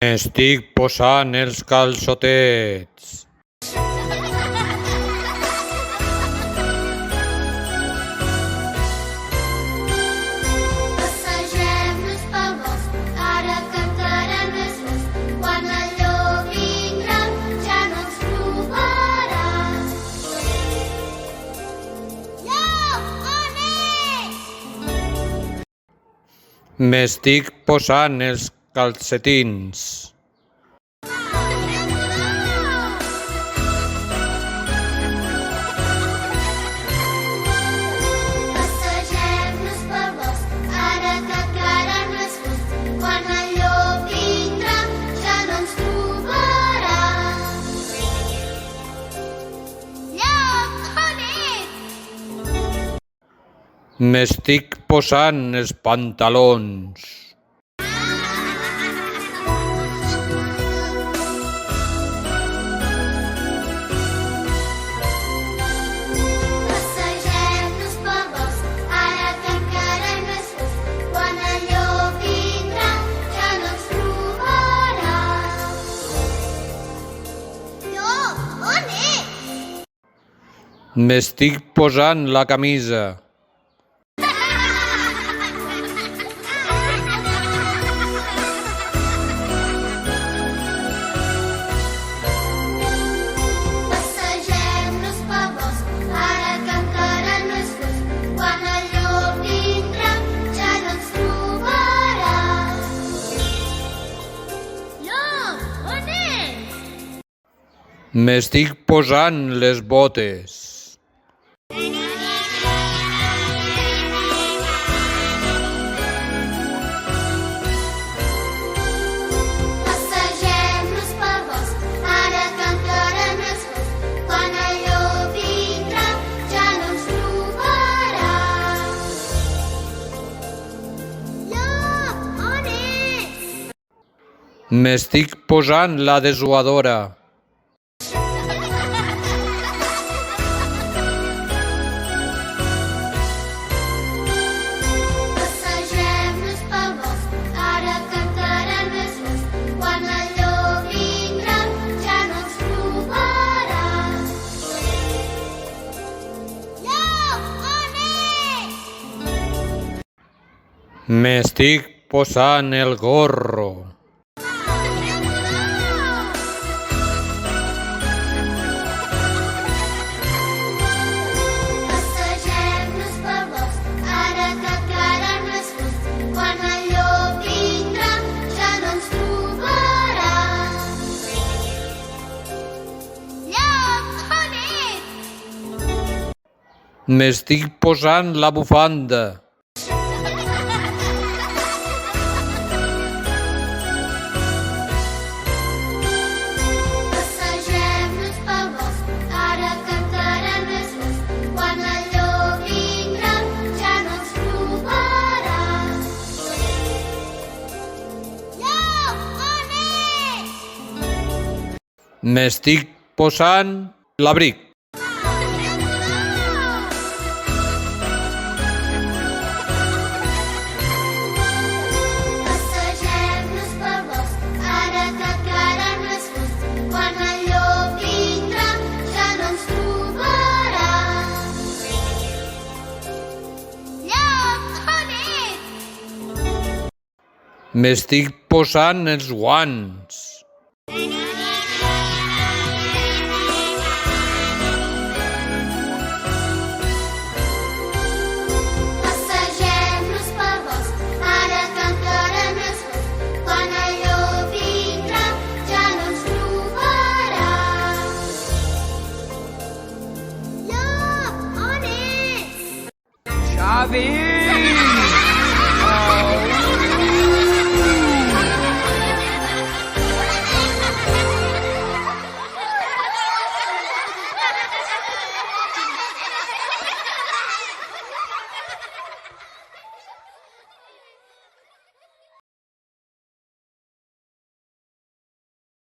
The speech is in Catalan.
Estic posant els calçotets. Passegem-nos pel bosc, ara que encara no és fosc. Quan el llop vindrà, ja no ens trobaràs. Llop, on ets? M'estic posant els calcetins. Passegem-nos pel bosc, ara que encara no és fosc. Quan el llop vindrà, ja no ens trobaràs. Llop, on ets? M'estic posant els pantalons. Passegem-nos pel bosc, ara que encara no és fosc. Quan el llop vindrà, ja no ens trobaràs. Llop, on ets? M'estic posant la camisa. Passegem-nos pel bosc, ara que encara no és fosc. Quan el llop vindrà, ja no ens trobaràs. Llop, on ets? M'estic posant les botes. Passegem-nos pel bosc, ara que encara no és fosc. Quan el llop vindrà, ja no ens trobaràs. Llop, on ets? M'estic posant la dessuadora. Passegem-nos pel bosc, ara que encara no és fosc. Quan el llop vindrà, ja no ens trobaràs. Llop, on ets? M'estic posant el gorro. Passegem-nos pel bosc, ara que encara no és fosc. Quan el llop vindrà, ja no ens trobaràs. Llop, on ets? M'estic posant la bufanda. Passegem-nos pel bosc, ara que encara no és fosc. Quan el llop vindrà, ja no ens trobaràs. Llop, on ets? M'estic posant l'abric. Passegem-nos pel bosc, ara que encara no és fosc. Quan el llop vindrà, ja no ens trobaràs. Llop, on ets? M'estic posant els guants. Passegem-nos pel bosc, ara que encara no és fosc. Quan el llop vindrà, ja no ens trobaràs. Llop, on ets? Xavi!